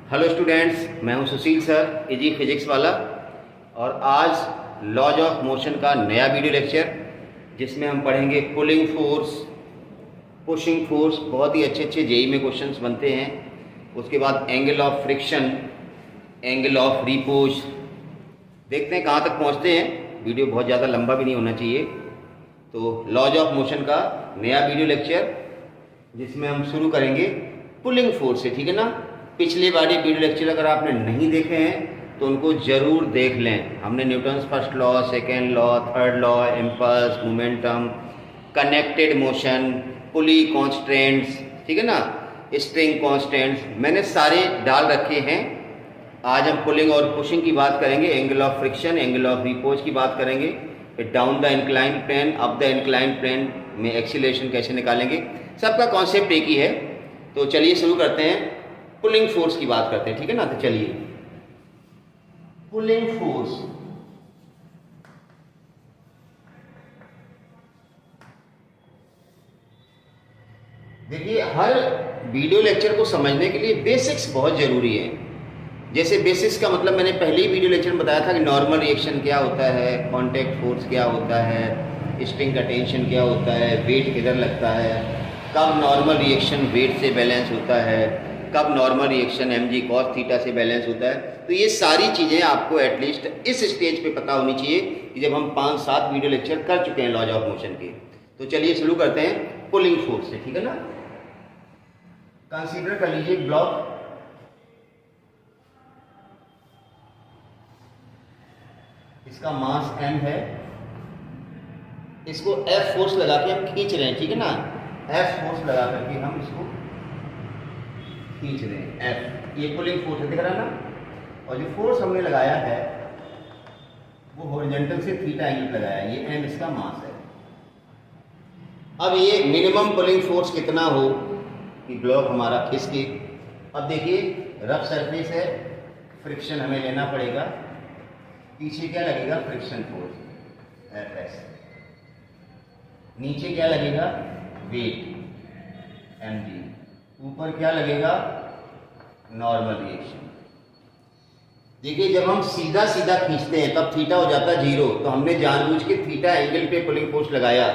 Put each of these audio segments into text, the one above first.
Hello students, मैं हूं सुशील sir, easy physics वाला। और आज लॉज ऑफ मोशन का नया वीडियो लेक्चर जिसमें हम पढ़ेंगे पुलिंग फोर्स, पुशिंग फोर्स। बहुत ही अच्छे अच्छे जेई में क्वेश्चंस बनते हैं। उसके बाद angle of friction, angle of repose. देखते हैं कहाँ तक पहुँचते हैं। वीडियो बहुत ज़्यादा लंबा भी नहीं होना चाहिए। तो लॉज ऑफ मोशन का नया वीडियो लेक्चर जिसमें हम शुरू करेंगे पुलिंग फोर्स से, ठीक है ना। पिछले वाले वीडियो लेक्चर अगर आपने नहीं देखे हैं तो उनको ज़रूर देख लें। हमने Newton's first law, second law, third law, impulse, momentum, connected motion, pulley constants, ठीक है ना, स्ट्रिंग कॉन्स्टेंट्स, मैंने सारे डाल रखे हैं। आज हम पुलिंग और पुशिंग की बात करेंगे, angle of friction, angle of repose की बात करेंगे, फिर down the incline plane, up the incline plane में एक्सीलरेशन कैसे निकालेंगे। सबका कॉन्सेप्ट एक ही है। तो चलिए शुरू करते हैं, पुलिंग फोर्स की बात करते हैं, ठीक है ना। तो चलिए, पुलिंग फोर्स देखिए, हर वीडियो लेक्चर को समझने के लिए बेसिक्स बहुत ज़रूरी है। जैसे बेसिक्स का मतलब मैंने पहले ही वीडियो लेक्चर में बताया था कि नॉर्मल रिएक्शन क्या होता है, कांटेक्ट फोर्स क्या होता है, स्ट्रिंग का टेंशन क्या होता है, वेट किधर लगता है, कब नॉर्मल रिएक्शन वेट से बैलेंस होता है, कब normal reaction mg cos theta से बैलेंस होता है। तो ये सारी चीज़ें आपको एटलीस्ट इस स्टेज पे पता होनी चाहिए कि जब हम 5-7 वीडियो लेक्चर कर चुके हैं लॉज ऑफ मोशन के। तो चलिए शुरू करते हैं पुलिंग फोर्स से, ठीक है ना। कंसीडर कर लीजिए ब्लॉक, इसका मास m है, इसको F फोर्स लगा के हम खींच रहे हैं, ठीक है ना। F फोर्स लगा करके हम इसको खींच रहे हैं, F, ये पुलिंग फोर्स है, दिख रहा है ना। और जो फोर्स हमने लगाया है वो हॉरिजॉन्टल से थीटा एंगल लगाया है, ये m इसका मास है। अब ये मिनिमम पुलिंग फोर्स कितना हो कि ब्लॉक हमारा खिसके। अब देखिए, रफ सरफेस है, फ्रिक्शन हमें लेना पड़ेगा। पीछे क्या लगेगा, फ्रिक्शन फोर्स Fs, नीचे क्या लगेगा, वेट mg, ऊपर क्या लगेगा, नॉर्मल रिएक्शन। देखिए, जब हम सीधा सीधा खींचते हैं तब थीटा हो जाता है 0, तो हमने जानबूझ के थीटा एंगल पे पुलिंग फोर्स लगाया।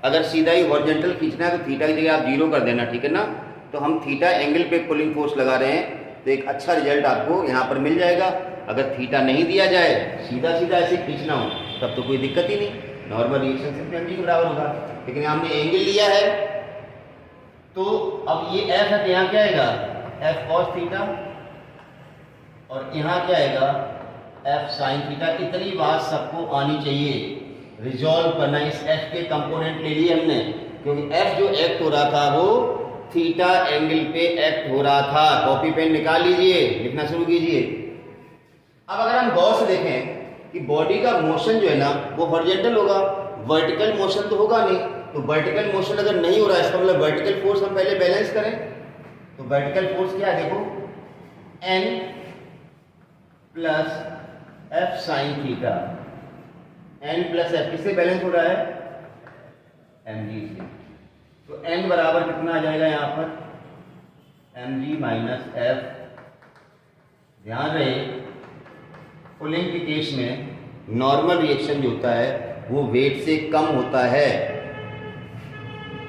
अगर सीधा ही हॉरिजॉन्टल खींचना है तो थीटा की जगह आप 0 कर देना, ठीक है ना। तो हम थीटा एंगल पे पुलिंग फोर्स लगा रहे हैं, तो एक अच्छा रिजल्ट आपको यहाँ पर मिल जाएगा। अगर थीटा नहीं दिया जाए, सीधा सीधा ऐसे खींचना हो, तब तो कोई दिक्कत ही नहीं, नॉर्मल रिएक्शन सिर्फ mg के बराबर होगा। लेकिन हमने एंगल लिया है, तो अब ये f है, तो यहाँ क्या आएगा, f cos थीटा, और यहाँ क्या आएगा, f sin थीटा। इतनी बात सबको आनी चाहिए, रिजॉल्व करना। इस f के कंपोनेंट ले लिए हमने, क्योंकि f जो एक्ट हो रहा था वो थीटा एंगल पे एक्ट हो रहा था। कॉपी पेन निकाल लीजिए, लिखना शुरू कीजिए। अब अगर हम गौर से देखें कि बॉडी का मोशन जो है ना वो हॉरिजॉन्टल होगा, वर्टिकल मोशन तो होगा नहीं। तो वर्टिकल मोशन अगर नहीं हो रहा है, इसका मतलब वर्टिकल फोर्स हम पहले बैलेंस करें। तो वर्टिकल फोर्स क्या है, देखो, n plus f sin theta, n plus f किससे बैलेंस हो रहा है, mg से। तो n बराबर कितना आ जाएगा यहाँ पर, mg माइनस f। ध्यान रहे, पुलिंग के केस में नॉर्मल रिएक्शन जो होता है वो वेट से कम होता है।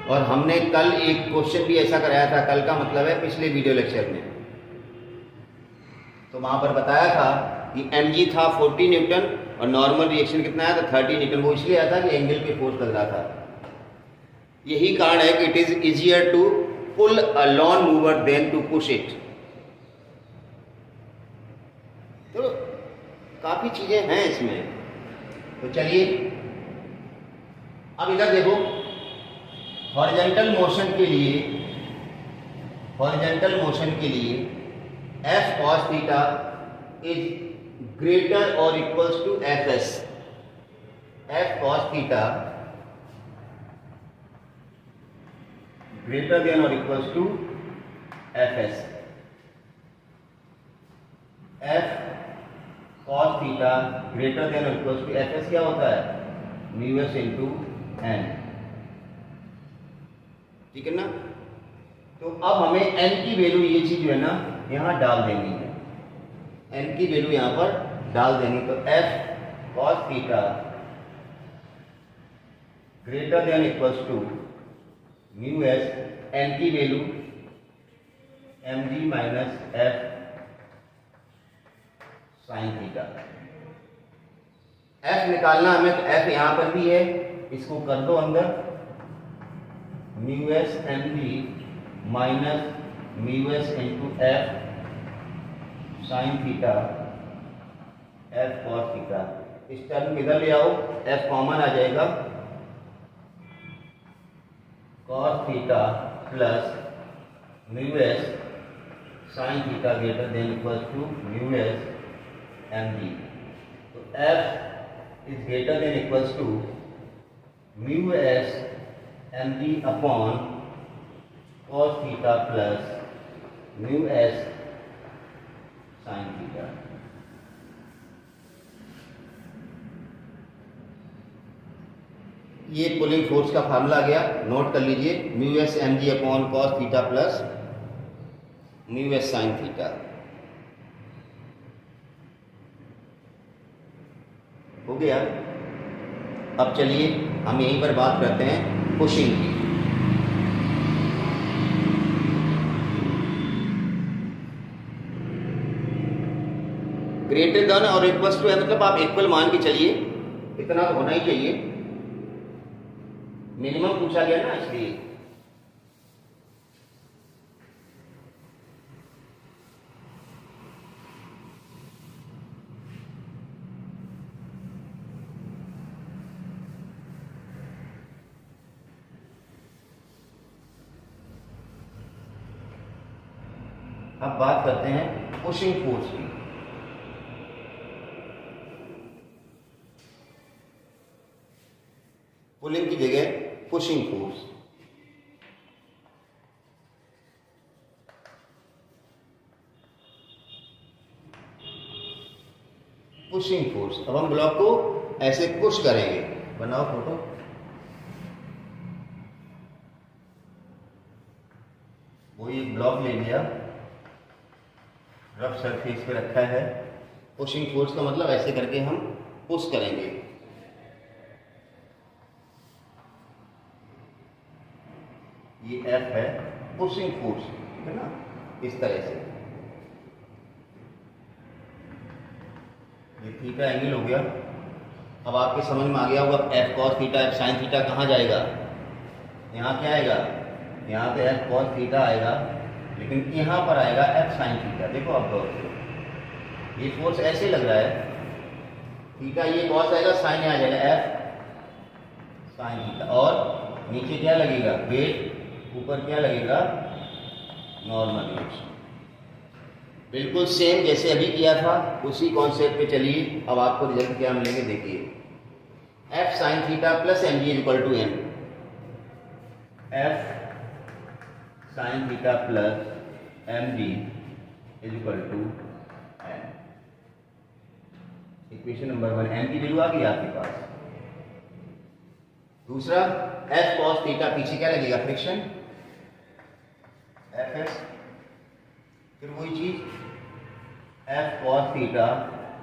और हमने कल एक क्वेश्चन भी ऐसा कराया था, कल का मतलब है पिछले वीडियो लेक्चर में। तो वहां पर बताया था कि mg था 40 न्यूटन और नॉर्मल रिएक्शन कितना आया था, 30 न्यूटन। वो इसलिए आया था कि एंगल पे फोर्स लग रहा था। यही कारण है कि it is easier to pull a lawn mower than to push it. तो काफी चीजें हैं इसमें। तो चलिए, अब इधर देखो, हॉरिजॉन्टल मोशन के लिए f cos theta is greater और equals to fs। f cos theta greater than और equals to fs। f cos theta greater than और इक्वल्स टू fs क्या होता है, μs इंटू n, ठीक है ना। तो अब हमें n की वैल्यू, ये चीज जो है ना यहाँ डाल देनी है, एन की वैल्यू यहाँ पर डाल देनी। तो F cos theta greater than equals to mu S, N की value M G minus F sine theta. F निकालना हमें, तो एफ यहां पर भी है, इसको कर दो अंदर, mu S M G minus mu S into F sine theta F cos theta. इस टर्म किधर ले आओ, एफ कॉमन आ जाएगा, cos theta plus mu S sine theta greater than equals to mu S M G. तो F is greater than equals to mu S M G upon cos theta plus mu S sine theta. ये pulling force का formula आ गया, note कर लीजिए, mu S M G upon cos theta plus mu S sine theta. हो गया। अब चलिए हम यहीं पर बात करते हैं पुशिंग की। ग्रेटर देन और इक्वल्स टू है, मतलब आप इक्वल मान के चलिए, इतना तो होना ही चाहिए, मिनिमम पूछा गया ना इसलिए। अब बात करते हैं पुशिंग फोर्स की। पुलिंग की जगह पुशिंग फोर्स। पुशिंग फोर्स, अब हम ब्लॉक को ऐसे पुश करेंगे। बनाओ फोटो। वो एक ब्लॉक ले लिया, रफ सरफेस पे रखा है। पुशिंग फोर्स का मतलब ऐसे करके हम पुश करेंगे। ये एफ है पुशिंग फोर्स, ठीक है ना, इस तरह से। ये थीटा एंगल हो गया। अब आपके समझ में आ गया होगा F cos theta F sine theta कहाँ जाएगा, यहाँ क्या आएगा, यहाँ पे एफ कॉस थीटा आएगा, लेकिन यहाँ पर आएगा एफ साइन थीटा। देखो अब गौर से, ये फोर्स ऐसे लग रहा है, थीटा ये कॉस आएगा, साइन यहाँ आ जाएगा एफ साइन थीटा, और नीचे क्या लगेगा वेट, ऊपर क्या लगेगा नॉर्मल रिएक्शन। बिल्कुल सेम जैसे अभी किया था, उसी कॉन्सेप्ट पे चलिए। अब आपको रिजल्ट क्या मिलेंगे देखिए, F sine theta plus m g is equal to N, F sine theta plus m g is equal to N. Equation number 1 N की वैल्यू आ गई आपके पास। दूसरा एफ कॉस थीटा, पीछे क्या लगेगा फ्रिक्शन एफ एस, फिर वही चीज F cos theta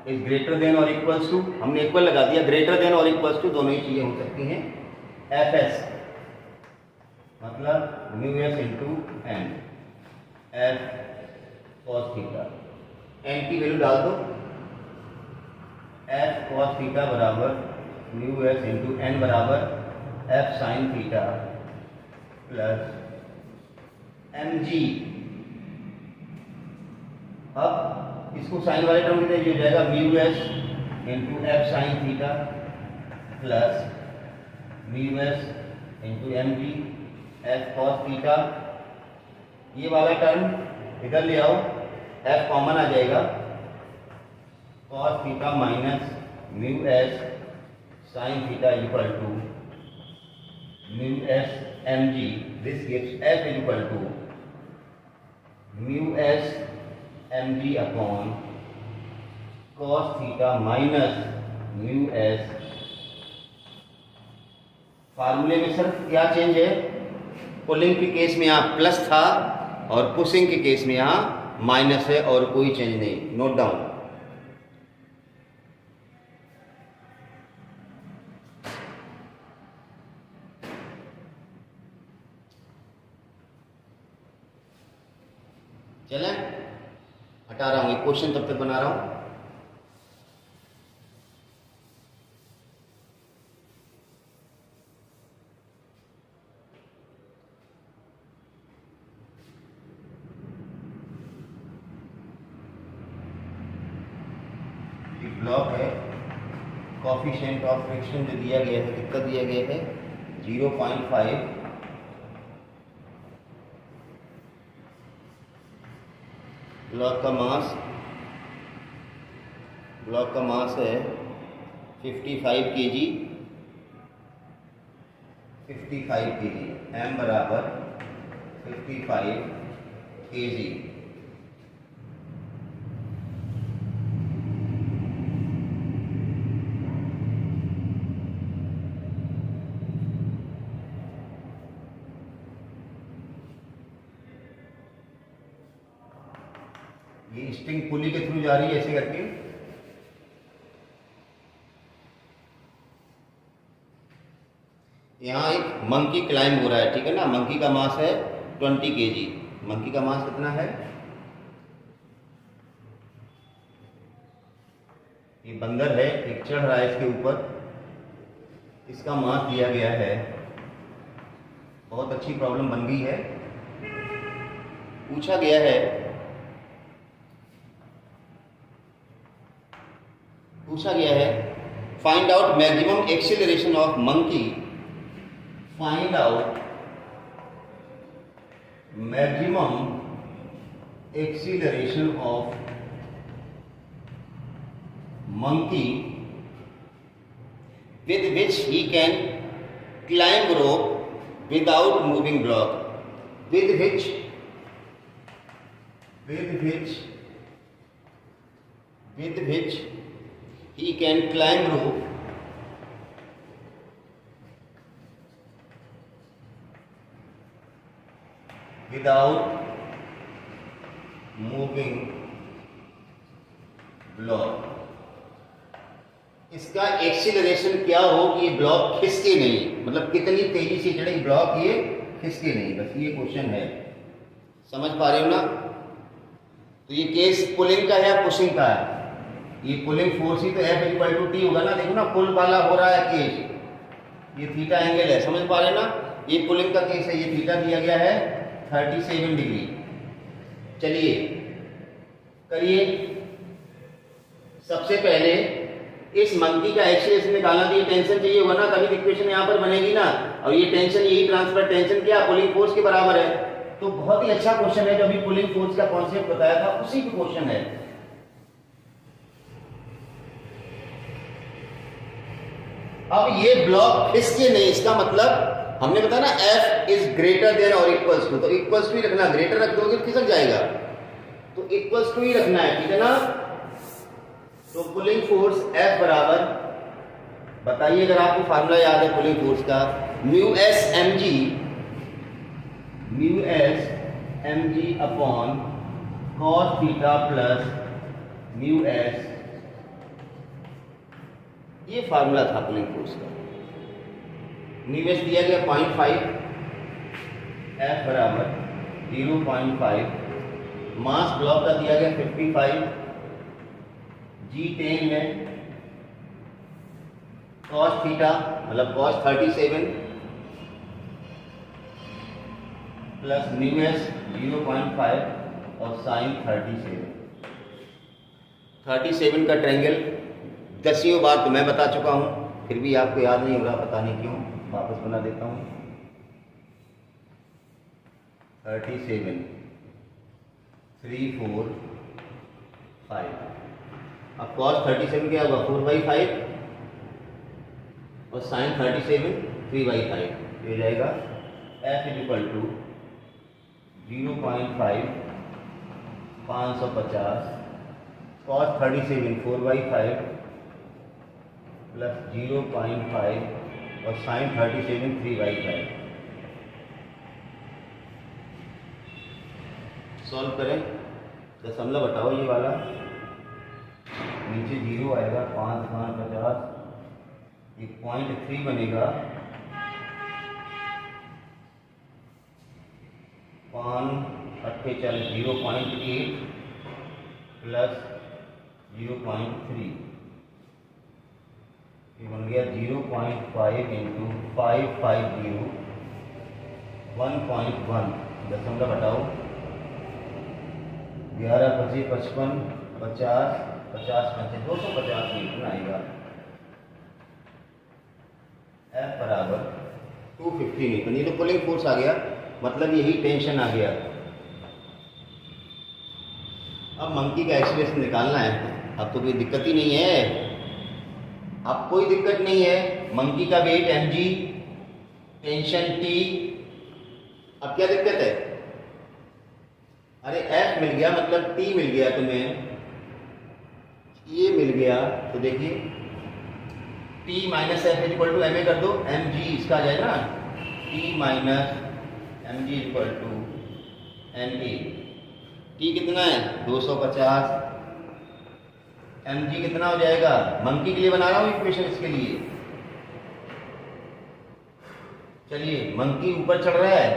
is greater than और इक्वल्स टू, हमने इक्वल लगा दिया, ग्रेटर देन और इक्वल्स टू दोनों ही चीजें हो सकती हैं, एफ एस मतलब mu S into N, F cos theta, N की वैल्यू डाल दो, एफ कॉस थीटा बराबर म्यू एस इंटू एन बराबर F sine theta plus m g. अब इसको साइन वाले टर्म की तरह हो जाएगा mu S into F sine theta plus mu S into m g F cos theta. ये वाला टर्म इधर ले आओ, एफ कॉमन आ जाएगा, cos theta minus mu S sine theta equal to mu S M g. This gives F is equal to mu S M G upon cos theta minus mu s. फार्मूले में sir क्या change है, pulling के case में यहाँ plus था और pushing के केस में यहाँ माइनस है और कोई चेंज नहीं। Note down. चलें, हटा रहा हूं, एक क्वेश्चन तब तक बना रहा हूं। ब्लॉक है, कोफिशिएंट ऑफ फ्रिक्शन जो दिया गया है, कितना दिया गया है 0.5, ब्लॉक का मास है 55 kg, 55 kg, m बराबर 55 kg। ये स्ट्रिंग पुली के थ्रू जा रही है ऐसे करके। यहाँ एक मंकी क्लाइंब हो रहा है, ठीक है ना। मंकी का मास है 20 kg। मंकी का मास कितना है? ये बंदर है, एक चढ़ रहा है इसके ऊपर, इसका मास दिया गया है। बहुत अच्छी प्रॉब्लम बन गई है। पूछा गया है find out maximum acceleration of monkey, find out maximum acceleration of monkey with which he can climb rope without moving block, with which he can climb rope without moving block। इसका acceleration क्या हो कि ये block खिसके नहीं, मतलब कितनी तेजी से चढ़े ब्लॉक ये खिसके नहीं, बस ये क्वेश्चन है। समझ पा रहे हो ना? तो ये केस पुलिंग का है या पुशिंग का है? ये पुलिंग फोर्स ही तो F=T होगा ना। देखो ना, पुल वाला हो रहा है केस, ये थीटा एंगल है, समझ पा रहे ना? ये पुलिंग का केस है, ये थीटा दिया गया है 37 डिग्री। चलिए करिए। सबसे पहले इस मंकी का एक्सीलरेशन निकालना, तो ये टेंशन चाहिए होगा ना, तभी इक्वेशन यहाँ पर बनेगी ना। और ये टेंशन, यही ट्रांसफर टेंशन क्या पुलिंग फोर्स के बराबर है। तो बहुत ही अच्छा क्वेश्चन है, जो अभी पुलिंग फोर्स का कॉन्सेप्ट बताया था उसी का क्वेश्चन है। अब ये ब्लॉक खिसके नहीं, इसका मतलब हमने बताया ना F इज ग्रेटर देन और इक्वल्स टू, तो इक्वल्स टू ही रखना, ग्रेटर रख दोगे खिसक जाएगा, तो इक्वल्स टू ही रखना है, ठीक है ना। तो पुलिंग फोर्स F बराबर, बताइए अगर आपको फार्मूला याद है पुलिंग फोर्स का, mu S M G upon cos theta plus mu s, ये फार्मूला था पुलिंग फोर्स का। म्यू एस दिया गया 0.5, F बराबर 0.5, मास ब्लॉक का दिया गया 55, G10 में cos थीटा मतलब cos 37 प्लस म्यू एस 0.5 और साइन 37 का ट्रायंगल 10 बार तो मैं बता चुका हूं, फिर भी आपको याद नहीं हो रहा, पता नहीं क्यों, वापस बना देता हूं। 37 3 4 5, अब cos 37 क्या होगा 4/5 और sin 37 3/5, ये जाएगा F = 0.5 550 cos 37 4/5 प्लस 0.5 और sin 37 3/5। सॉल्व करें दशमलव हटाओ ये वाला, नीचे 0 आएगा, 5 5 50, ये 0.3 बनेगा, 5 8 40, 0.8 प्लस 0.3, ये बन गया 0.5 इंटू 550, 1.1, दशमलव हटाओ, 11 25 55 50 50 50 250 न्यूटन आएगा। F बराबर 250 न्यूटन। ये तो पुलिंग फोर्स आ गया, मतलब यही टेंशन आ गया। अब मंकी का एक्सीलरेशन निकालना है। अब तो कोई दिक्कत ही नहीं है, अब कोई दिक्कत नहीं है। मंकी का वेट mg, टेंशन t। अब क्या दिक्कत है? अरे F मिल गया, मतलब t मिल गया तुम्हें, ये मिल गया। तो देखिए t minus F equal to m a कर दो, mg इसका आ जाएगा ना, t minus mg equal to m a. t कितना है? 250। mg कितना हो जाएगा? मंकी के लिए बना रहा हूँ इक्वेशन, इसके लिए। चलिए मंकी ऊपर चढ़ रहा है,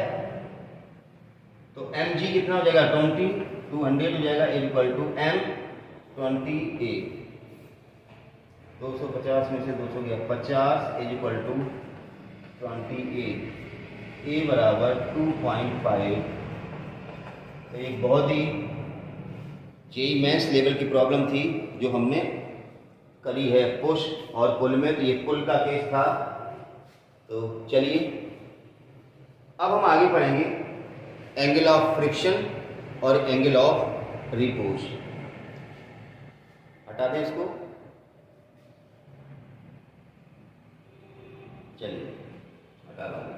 तो mg कितना हो जाएगा? 20, 200 हो जाएगा, इक्वल टू m 20a। 250 में से 200 गया, 50 is equal to 20a। a बराबर 2.5। तो एक बहुत ही जेईई मेंस लेवल की प्रॉब्लम थी जो हमने करी है पुश और पुल में। तो ये पुल का केस था। तो चलिए अब हम आगे पढ़ेंगे एंगल ऑफ फ्रिक्शन और एंगल ऑफ रिपोज। हटा दें इसको, चलिए हटा दें।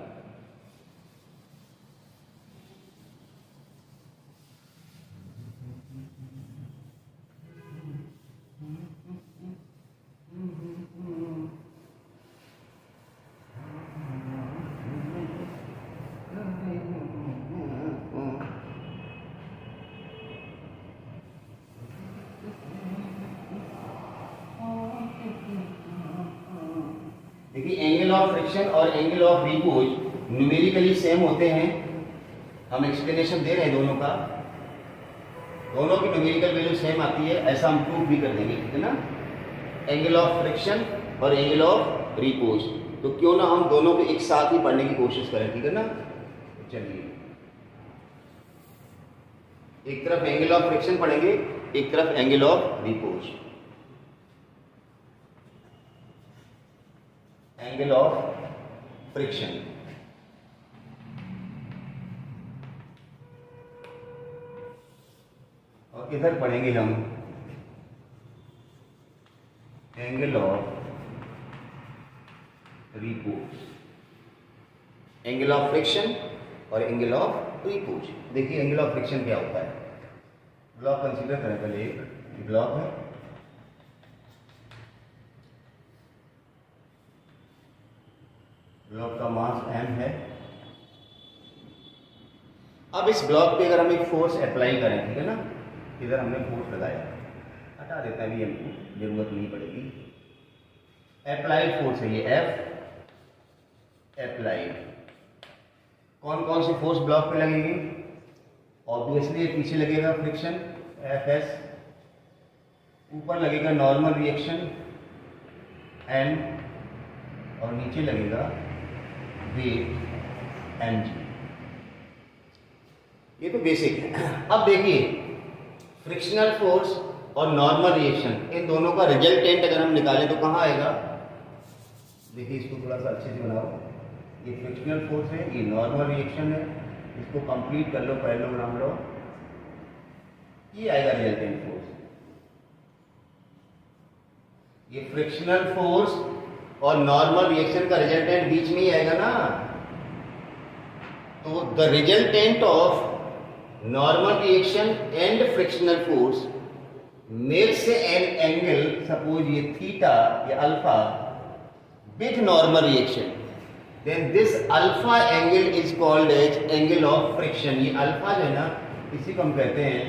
देखिए एंगल ऑफ फ्रिक्शन और angle of repose numerically same होते हैं। हम एक्सप्लेनेशन दे रहे हैं दोनों का, दोनों की न्यूमेरिकल वैल्यू सेम आती है, ऐसा हम प्रूव भी कर देंगे, ठीक है ना। एंगल ऑफ फ्रिक्शन और एंगल ऑफ रिपोज, तो क्यों ना हम दोनों को एक साथ ही पढ़ने की कोशिश करें, ठीक है ना। चलिए एक तरफ एंगल ऑफ फ्रिक्शन पढ़ेंगे, एक तरफ angle of repose. Angle of friction, और इधर पढ़ेंगे हम angle of repose. Angle of friction और एंगल ऑफ रिपोज। देखिए एंगल ऑफ फ्रिक्शन क्या होता है। ब्लॉक कंसीडर करें पहले, एक ब्लॉक है, ब्लॉक का मास m है। अब इस ब्लॉक पे अगर हम एक फोर्स अप्लाई करें, ठीक है ना, इधर हमने फोर्स लगाया, हटा देते हैं, अभी हमको जरूरत नहीं पड़ेगी। अप्लाइड फोर्स है ये F अप्लाइड। कौन कौन सी फोर्स ब्लॉक पे लगेगी? ऑब्वियसली पीछे लगेगा फ्रिक्शन Fs, ऊपर लगेगा नॉर्मल रिएक्शन N, और नीचे लगेगा वेट mg। ये तो बेसिक है। अब देखिए फ्रिक्शनल फोर्स और नॉर्मल रिएक्शन, इन दोनों का रिजल्टेंट अगर हम निकालें तो कहाँ आएगा? देखिए इसको थोड़ा सा अच्छे से बनाओ। ये फ्रिक्शनल फोर्स है, ये नॉर्मल रिएक्शन है, इसको कंप्लीट कर लो, पैरेललोग्राम लो, ये आएगा रिजल्टेंट फोर्स। ये फ्रिक्शनल फोर्स और नॉर्मल रिएक्शन का रिजल्टेंट बीच में ही आएगा ना। तो the resultant of normal reaction and frictional force makes an angle, suppose ये थीटा या alpha, with normal reaction, then this alpha angle is called as angle of friction. ये अल्फा जो है ना, इसी को हम कहते हैं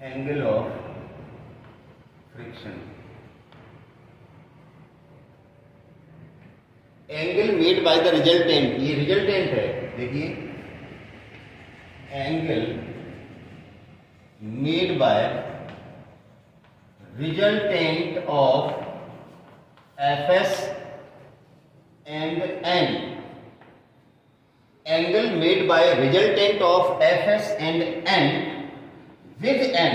angle of friction, angle made by the resultant, ये रिजल्टेंट है, देखिए angle made bye resultant of Fs and N, angle made by resultant of Fs and N with N,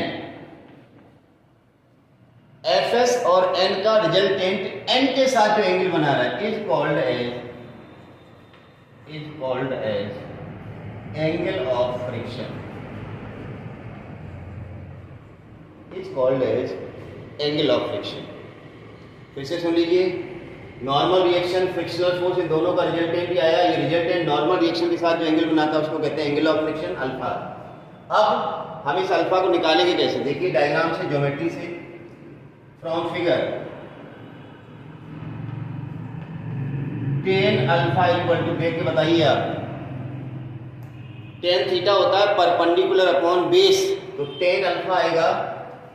Fs और N का रिजल्टेंट N के साथ जो angle बना रहा है is called as angle of friction, is called as angle of friction. फिर से सुन लीजिए, नॉर्मल रिएक्शन, फ्रिक्शनल फोर्स, इन दोनों का रिजल्टेंट ही आया, ये रिजल्टेंट नॉर्मल रिएक्शन के साथ जो एंगल बनाता है उसको कहते हैं एंगल ऑफ फ्रिक्शन अल्फा। अब हम इस अल्फा को निकालेंगे कैसे, देखिए डायग्राम से, ज्योमेट्री से, from figure tan alpha equal to, देख के बताइए आप, टेन थीटा होता है परपेंडिकुलर अपॉन बेस, तो टेन अल्फा आएगा,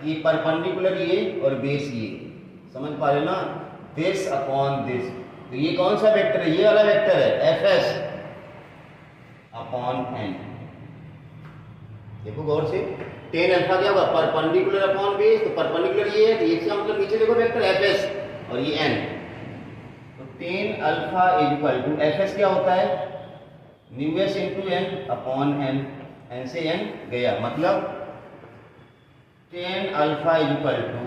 ये परपेंडिकुलर ये और बेस ये, समझ पा रहे ना, दिस अपॉन दिस, तो ये कौन सा वेक्टर है, ये वाला वेक्टर है Fs अपॉन N। देखो गौर से, टेन अल्फा क्या होगा, परपेंडिकुलर अपॉन बेस, तो परपेंडिकुलर ये है, तो इसका मतलब नीचे देखो वेक्टर Fs और ये N, तो tan alpha equal to Fs क्या होता है, mu s into N upon N, N से N गया, मतलब tan alpha equal to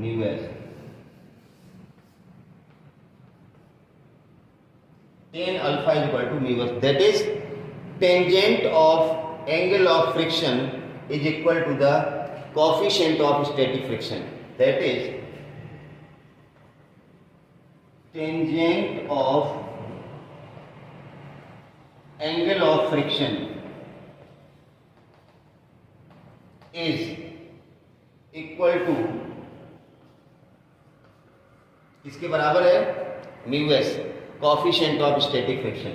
mu s, tan alpha is equal to mu s, that is tangent of angle of friction is equal to the coefficient of static friction, that is tangent of angle of friction is equal to, इसके बराबर है mu s, coefficient of static friction,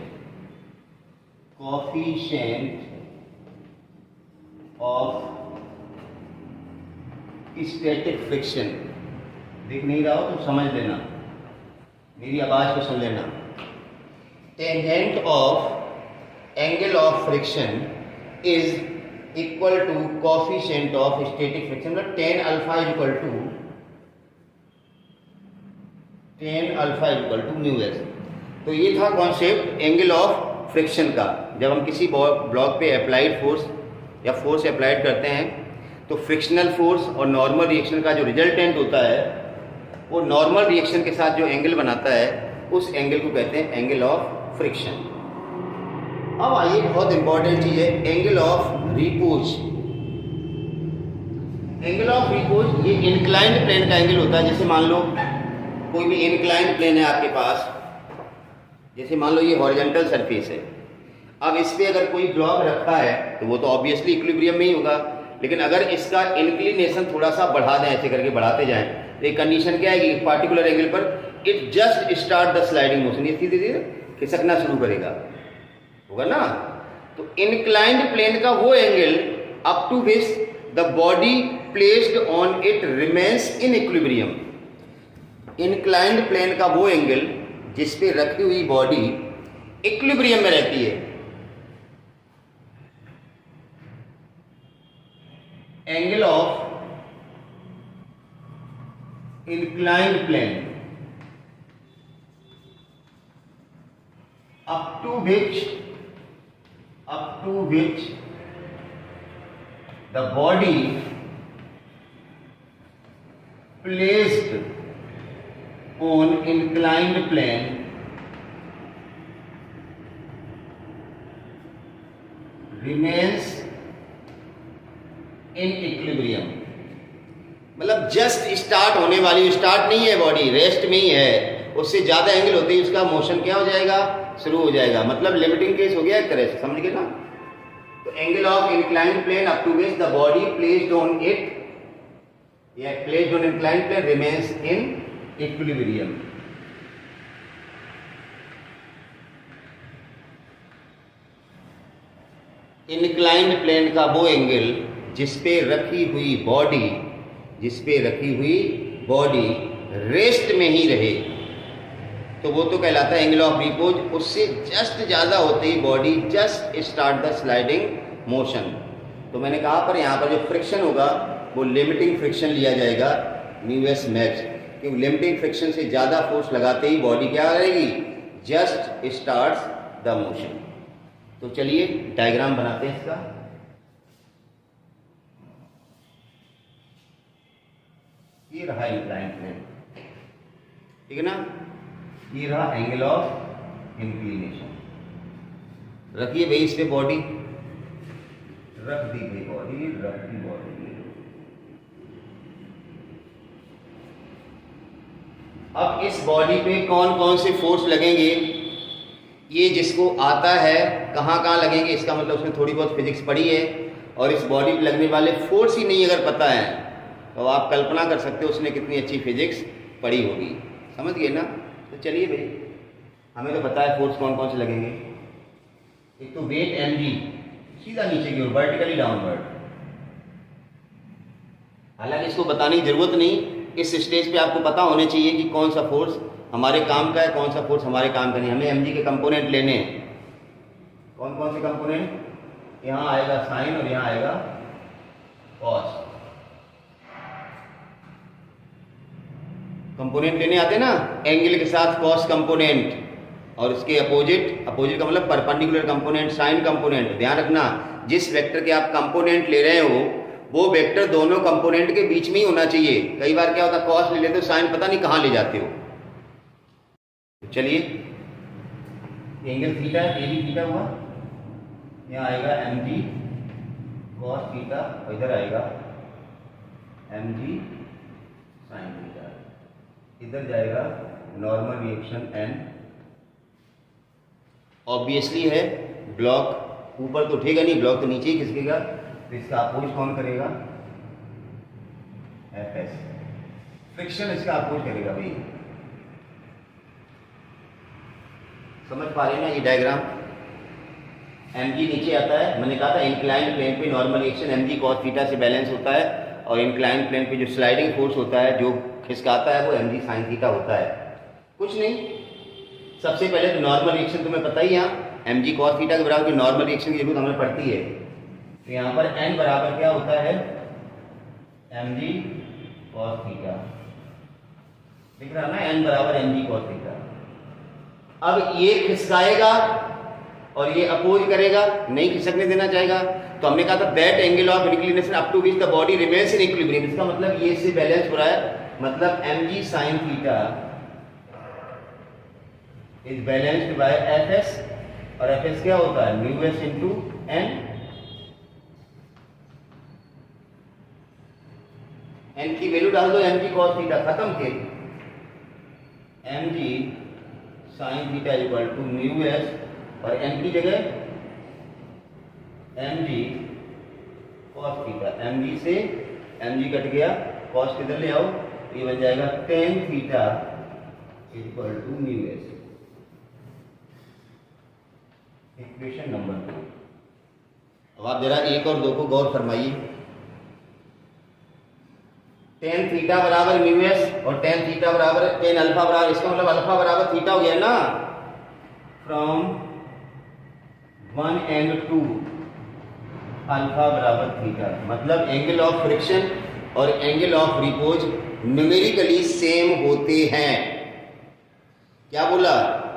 coefficient of static friction, दिख नहीं रहा हो तो समझ लेना, मेरी आवाज को सुन लेना, tangent of angle of friction is equal to coefficient of static friction, मतलब tan alpha is equal to tan alpha is equal to mu s। तो ये था कॉन्सेप्ट एंगल ऑफ फ्रिक्शन का। जब हम किसी ब्लॉक पे अप्लाइड फोर्स या फोर्स अप्लाइड करते हैं तो फ्रिक्शनल फोर्स और नॉर्मल रिएक्शन का जो रिजल्टेंट होता है वो नॉर्मल रिएक्शन के साथ जो एंगल बनाता है उस एंगल को कहते हैं एंगल ऑफ फ्रिक्शन। अब आइए बहुत इंपॉर्टेंट चीज़ है angle of repose. Angle of repose ये इंक्लाइंड प्लेन का एंगल होता है। जैसे मान लो कोई भी इंक्लाइंड प्लेन है आपके पास, जैसे मान लो ये हॉरिजॉन्टल सरफेस है, अब इस पे अगर कोई ब्लॉक रखा है तो वो तो ऑब्वियसली इक्विलिब्रियम में ही होगा, लेकिन अगर इसका इंक्लिनेशन थोड़ा सा बढ़ा दें, ऐसे करके बढ़ाते जाएं, तो एक कंडीशन क्या आएगी, पार्टिकुलर एंगल पर it just start the sliding motion, ये धीरे धीरे खिसकना शुरू करेगा, होगा ना। तो इंक्लाइंड प्लेन का वो angle up to which the body placed on it remains in equilibrium. Inclined plane का वो एंगल जिस पे रखी हुई बॉडी इक्विलिब्रियम में रहती है। Angle of inclined plane up to which the body placed on inclined plane remains in equilibrium। मतलब जस्ट स्टार्ट होने वाली, स्टार्ट नहीं है बॉडी, रेस्ट में ही है, उससे ज्यादा एंगल होते ही उसका मोशन क्या हो जाएगा, शुरू हो जाएगा। मतलब लिमिटिंग केस हो गया एक तरह से, समझ गए ना। तो angle of inclined plane up to which the body placed on it या placed on inclined plane remains in equilibrium. Inclined plane का वो एंगल जिस पे रखी हुई बॉडी रेस्ट में ही रहे, तो वो तो कहलाता है एंगल ऑफ रिपोज। उससे जस्ट ज़्यादा होते ही body just start the sliding motion. तो मैंने कहा पर यहाँ पर जो फ्रिक्शन होगा वो लिमिटिंग फ्रिक्शन लिया जाएगा μs मैक्स, क्योंकि लिमिटिंग फ्रिक्शन से ज़्यादा फोर्स लगाते ही बॉडी क्या करेगी, जस्ट स्टार्ट्स द मोशन। तो चलिए डायग्राम बनाते हैं इसका। ये रहा इंक्लाइन प्लेन, ठीक है ना, ये रहा एंगल ऑफ इंक्लिनेशन। रखिए भाई इस पे बॉडी, रख दी भाई बॉडी, रख दी बॉडी। अब इस बॉडी पे कौन कौन से फोर्स लगेंगे, ये जिसको आता है कहाँ कहाँ लगेंगे, इसका मतलब उसने थोड़ी बहुत फिजिक्स पढ़ी है। और इस बॉडी पे लगने वाले फोर्स ही नहीं अगर पता है तो आप कल्पना कर सकते हो उसने कितनी अच्छी फिजिक्स पढ़ी होगी। समझ गए ना। तो चलिए भाई, हमें तो पता है फोर्स कौन कौन से लगेंगे। एक तो वेट mg सीधा नीचे की ओर वर्टिकली डाउनवर्ड। हालांकि इसको बताने की जरूरत नहीं, इस स्टेज पे आपको पता होने चाहिए कि कौन सा फोर्स हमारे काम का है, कौन सा फोर्स हमारे काम का नहीं। हमें mg के कंपोनेंट लेने हैं। कौन कौन से कंपोनेंट, यहाँ आएगा साइन और यहाँ आएगा कॉस। कंपोनेंट लेने आते ना, एंगल के साथ कॉस कंपोनेंट और इसके अपोजिट का मतलब परपेंडिकुलर कंपोनेंट, साइन कंपोनेंट। ध्यान रखना, जिस वेक्टर के आप कंपोनेंट ले रहे हो वो वेक्टर दोनों कंपोनेंट के बीच में ही होना चाहिए। कई बार क्या होता है कॉस ले लेते हो, साइन पता नहीं कहाँ ले जाते हो। तो चलिए, एंगल थीटा है, ये भी थीटा हुआ, यहाँ आएगा mg cos थीटा और इधर आएगा mg sin थीटा। इधर जाएगा नॉर्मल रिएक्शन n। ऑब्वियसली है ब्लॉक ऊपर तो उठेगा नहीं, ब्लॉक तो नीचे ही खिसकेगा। तो इसका अपोज कौन करेगा, Fs। फ्रिक्शन इसका अपोज करेगा भाई। समझ पा रहे हैं ना ये डायग्राम। mg नीचे आता है, मैंने कहा था इंक्लाइंड प्लेन पे normal reaction mg cos theta से बैलेंस होता है, और इंक्लाइंड प्लेन पे जो स्लाइडिंग फोर्स होता है जो खिसकाता है वो mg sin थीटा होता है। कुछ नहीं, सबसे पहले तो नॉर्मल रिएक्शन तुम्हें पता ही, यहाँ mg cos थीटा के बराबर नॉर्मल रिएक्शन की जरूरत हमें पड़ती है। तो यहाँ पर n बराबर क्या होता है, mg cos थीटा। दिख रहा ना, n बराबर mg cos थीटा। अब ये खिसकाएगा और ये अपोज करेगा, नहीं खिसकने देना चाहेगा। तो हमने कहा था that angle of inclination up to which the body remains in equilibrium. इसका मतलब ये से बैलेंस हो रहा है, मतलब mg sin theta is balanced by fs, और fs क्या होता है μs इंटू n। n की वैल्यू डाल दो, mg cos थीटा खत्म थे। mg sin theta equal to μs, और n की जगह mg cos थीटा। mg से mg कट गया, cos किधर ले आओ, ये बन जाएगा tan theta equal to μs। Equation number 2। अब आप जरा 1 और 2 को गौर फरमाइए। tan थीटा बराबर μs और tan थीटा बराबर tan अल्फा बराबर, इसका मतलब अल्फा बराबर थीटा हो गया ना। फ्रॉम 1 and 2 अल्फा बराबर थीटा, मतलब एंगल ऑफ फ्रिक्शन और angle of repose numerically same होते हैं। क्या बोला,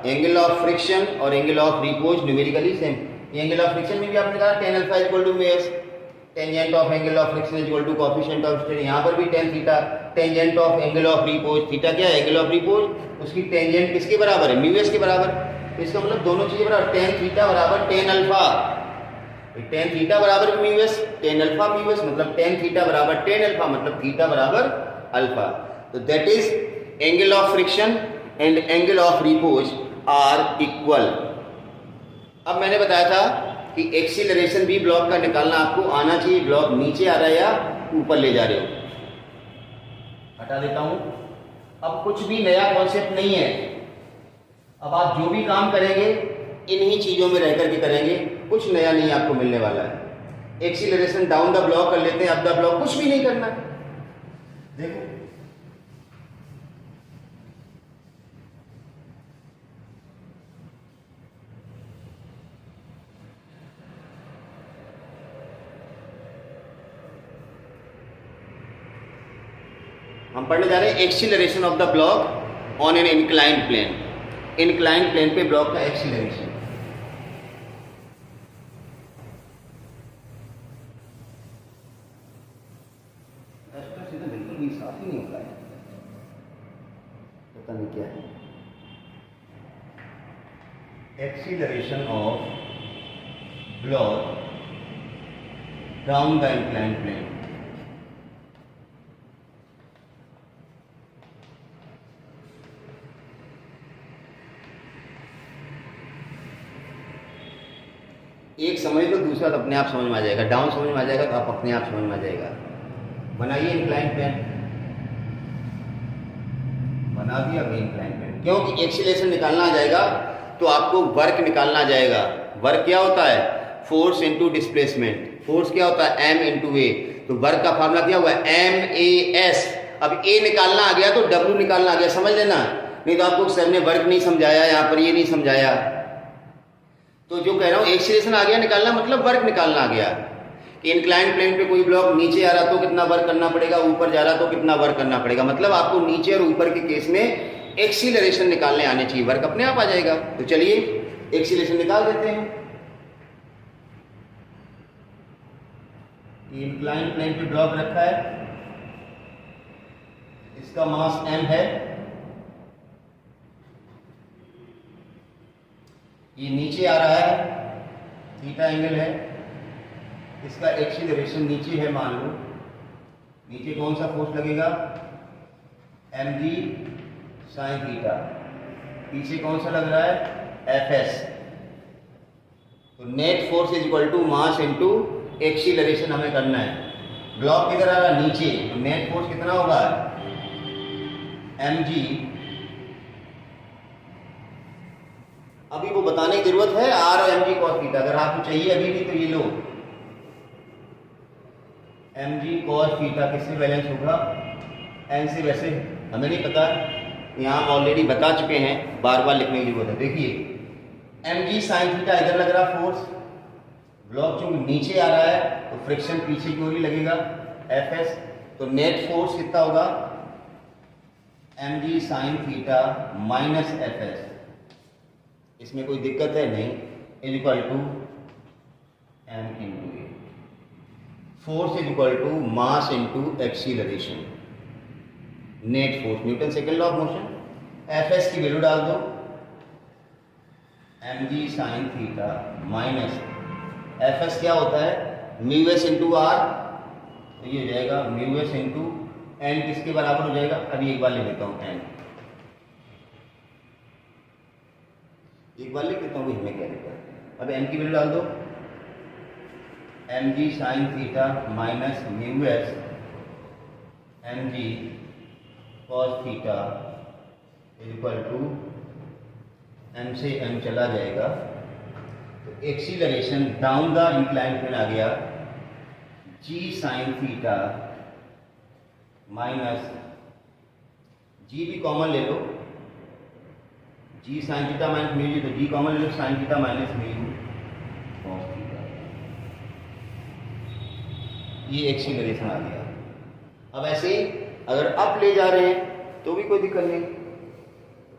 एंगल ऑफ फ्रिक्शन और angle of repose numerically same. Angle of friction में भी आपने कहा tan alpha equal to μs, tangent of angle of friction equal to coefficient of strain. यहाँ पर भी tan theta, tangent of angle of repose, theta क्या है angle of repose, उसकी टेंजेंट किसके बराबर है, μs के बराबर। तो इसका मतलब दोनों चीजें बराबर, tan थीटा बराबर tan अल्फा, tan थीटा बराबर μs, tan अल्फा μs, मतलब tan थीटा बराबर tan अल्फा, मतलब थीटा बराबर अल्फा। तो that is angle of friction and angle of repose are equal. अब मैंने बताया था कि एक्सीलरेशन भी ब्लॉक का निकालना आपको आना चाहिए। ब्लॉक नीचे आ रहा है या ऊपर ले जा रहे हो, हटा देता हूं। अब कुछ भी नया कॉन्सेप्ट नहीं है। अब आप जो भी काम करेंगे इन्हीं चीजों में रह करके करेंगे, कुछ नया नहीं आपको मिलने वाला है। एक्सीलरेशन डाउन द ब्लॉक कर लेते हैं, अप द ब्लॉक कुछ भी नहीं करना। देखो हम पढ़ने जा रहे हैं acceleration of the block on an inclined plane. Inclined plane पे ब्लॉक का एक्सीलरेशन। बिल्कुल भी साफ ही नहीं होता है, पता नहीं क्या है। Acceleration of block down the inclined plane. एक समझ लो, दूसरा तो अपने आप समझ में आ जाएगा। डाउन समझ में आ जाएगा तो आप अपने आप समझ में आ जाएगा। बनाइए इंक्लाइंड प्लेन, बना दिया अभी इंक्लाइंड प्लेन। क्योंकि एक्सीलरेशन निकालना आ जाएगा तो आपको वर्क निकालना आ जाएगा। वर्क क्या होता है? Force into displacement. फोर्स क्या होता है? M into a. तो वर्क का फार्मूला क्या हुआ? M a s. अब ए निकालना आ गया तो डब्ल्यू निकालना आ गया, समझ लेना। नहीं तो आपको सर ने वर्क नहीं समझाया, यहाँ पर ये नहीं समझाया। तो जो कह रहा हूँ एक्सीलरेशन आ गया, निकालना मतलब वर्क निकालना आ गया। कि इंक्लाइंड प्लेन पे कोई ब्लॉक नीचे आ रहा तो कितना वर्क करना पड़ेगा, ऊपर जा रहा तो कितना वर्क करना पड़ेगा। मतलब आपको नीचे और ऊपर के केस में एक्सीलरेशन निकालने आने चाहिए, वर्क अपने आप आ जाएगा। तो चलिए एक्सीलरेशन निकाल देते हैं। इंक्लाइंड प्लेन पे ब्लॉक रखा है, इसका मास m है, ये नीचे आ रहा है, थीटा एंगल है, इसका एक्सीलरेशन नीचे है मान लो। नीचे कौन सा फोर्स लगेगा? mg sine theta. पीछे कौन सा लग रहा है? fs। तो net force is equal to mass into acceleration हमें करना है। ब्लॉक किधर आ रहा है? नीचे। तो नेट फोर्स कितना होगा? mg। अभी वो बताने की जरूरत है r और mg cos थीटा। अगर आपको चाहिए अभी भी तो ये लो, mg cos थीटा किससे बैलेंस होगा? n से। वैसे हमें नहीं पता, यहाँ ऑलरेडी बता चुके हैं, बार बार लिखने की जरूरत है। देखिए mg साइन थीटा इधर लग रहा फोर्स, ब्लॉक जो नीचे आ रहा है तो फ्रिक्शन पीछे की ओर ही लगेगा, fs। तो नेट फोर्स कितना होगा? mg sine theta minus fs। इसमें कोई दिक्कत है? नहीं। Is equal to m into a. Force is equal to mass into acceleration. Net force Newton second law of motion. fs की वैल्यू डाल दो, mg sine theta minus fs क्या होता है? Mu S into r. तो ये हो जाएगा म्यू एस इंटू एन। किसके बराबर हो जाएगा? अभी एक बार लिख देता हूँ एन, एक बार लिख देता हूँ हमें क्या लिखा है। अब एन की वैल्यू डाल दो, mg sine theta minus mu S mg cos theta is equal to m से m चला जाएगा। तो acceleration down the inclined plane आ गया g sine theta minus g भी कॉमन ले लो, g sine theta minus mu G, तो g कॉमन ले लो, sine theta minus mu cos theta. ये एक्सीलरेशन आ गया। अब ऐसे ही अगर अप ले जा रहे हैं तो भी कोई दिक्कत नहीं।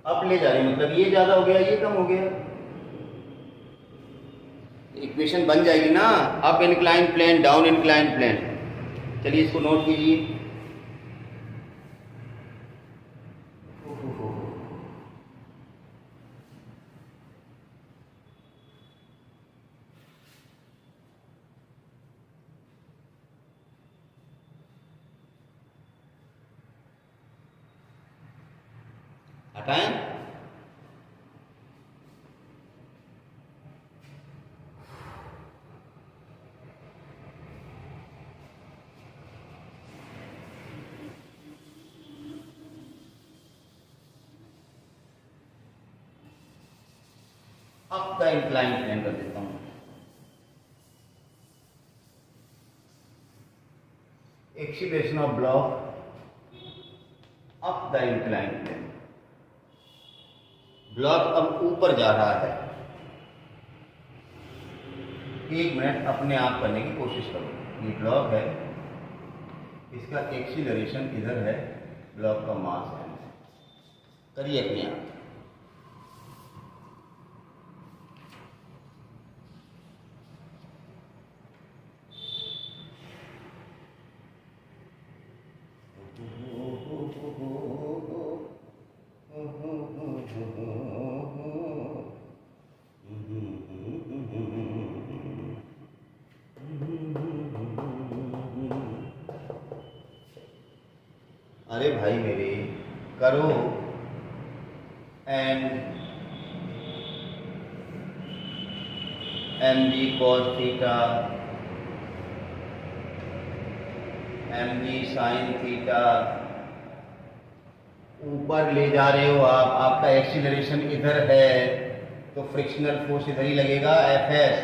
अप ले जा रहे हैं मतलब ये ज्यादा हो गया, ये कम हो गया, इक्वेशन बन जाएगी ना। Up inclined plane, down inclined plane. चलिए इसको नोट कीजिए। हटाएं। अब का इंक्लाइन प्लेन कर देता हूं। Acceleration of block up the inclined plane. Block अब ऊपर जा रहा है। 1 मिनट अपने आप करने की कोशिश करो। ये ब्लॉक है, इसका एक्सीलरेशन इधर है, ब्लॉक का मास है। करिए अपने आप। अरे भाई मेरे करो। And mg cos theta mg sin theta, ऊपर ले जा रहे हो आप, आपका एक्सीलरेशन इधर है तो फ्रिक्शनल फोर्स इधर ही लगेगा, Fs।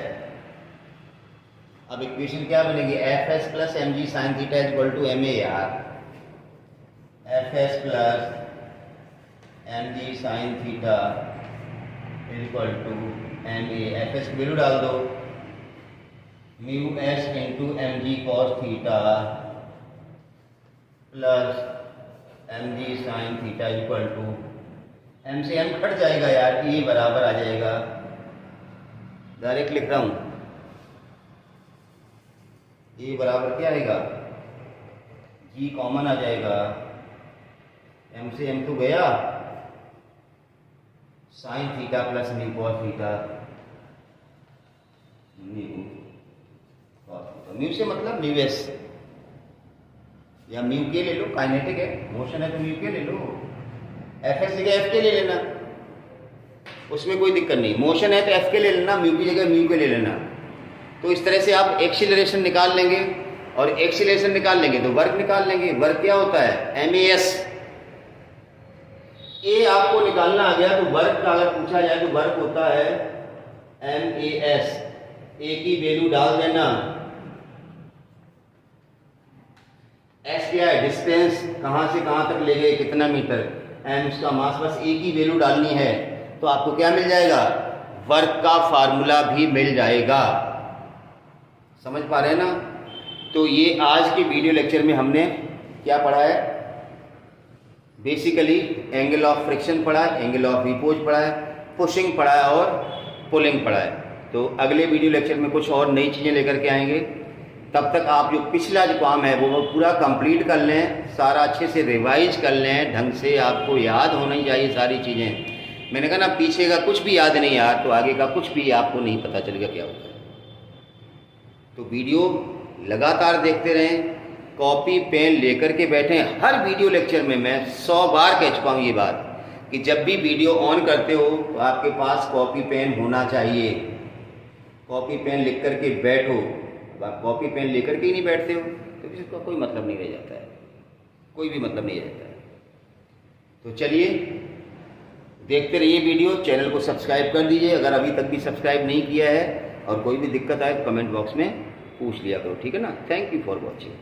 अब इक्वेशन क्या बनेगी? Fs plus mg sin theta is equal to ma यार। Fs plus mg sin theta is equal to ma। Fs की वैल्यू डाल दो, mu s into mg cos theta plus mg sin theta is equal to, m से m cut जाएगा यार, e बराबर आ जाएगा। Direct लिख रहा हूं, e बराबर क्या आएगा? g कॉमन आ जाएगा, m से m तो गया, sign theta plus mu cos theta, mu cos theta. Mu से मतलब म्यू एस या म्यू के ले लो, काइनेटिक है, मोशन है तो म्यू के ले लो। एफ एस जगह एफ के ले लेना, उसमें कोई दिक्कत नहीं। मोशन है तो एफ के ले लेना, म्यू की जगह म्यू के ले लेना। तो इस तरह से आप एक्सीलरेशन निकाल लेंगे, और एक्सीलरेशन निकाल लेंगे तो वर्क निकाल लेंगे। वर्क क्या होता है? MAS। ए आपको निकालना आ गया तो वर्क का अगर पूछा जाए तो वर्क होता है MAS। ए की वैल्यू डाल देना। एस क्या है? डिस्टेंस, कहां से कहां तक ले गए, कितना मीटर। एम उसका मास, बस ए की वैल्यू डालनी है तो आपको क्या मिल जाएगा? वर्क का फार्मूला भी मिल जाएगा। समझ पा रहे हैं ना? तो ये आज के वीडियो लेक्चर में हमने क्या पढ़ा है? बेसिकली एंगल ऑफ फ्रिक्शन पढ़ा है, एंगल ऑफ रिपोज पढ़ा है, पुशिंग पढ़ा है और पुलिंग पढ़ा है। तो अगले वीडियो लेक्चर में कुछ और नई चीज़ें लेकर के आएंगे। तब तक आप जो पिछला जो काम है वो पूरा कंप्लीट कर लें, सारा अच्छे से रिवाइज कर लें, ढंग से आपको याद होना ही चाहिए सारी चीज़ें। मैंने कहा ना, पीछे का कुछ भी याद नहीं यार तो आगे का कुछ भी आपको नहीं पता चलेगा क्या होता है। तो वीडियो लगातार देखते रहें, कॉपी पेन लेकर के बैठें। हर वीडियो लेक्चर में मैं 100 बार कह चुका हूँ ये बात कि जब भी वीडियो ऑन करते हो तो आपके पास कॉपी पेन होना चाहिए। कॉपी पेन लिख करके बैठो। अब आप कॉपी पेन लेकर के ही नहीं बैठते हो तो इसका कोई मतलब नहीं रह जाता है, कोई भी मतलब नहीं रहता है। तो चलिए देखते रहिए वीडियो, चैनल को सब्सक्राइब कर दीजिए अगर अभी तक भी सब्सक्राइब नहीं किया है, और कोई भी दिक्कत आए तो कमेंट बॉक्स में पूछ लिया करो, ठीक है ना। Thank you for watching.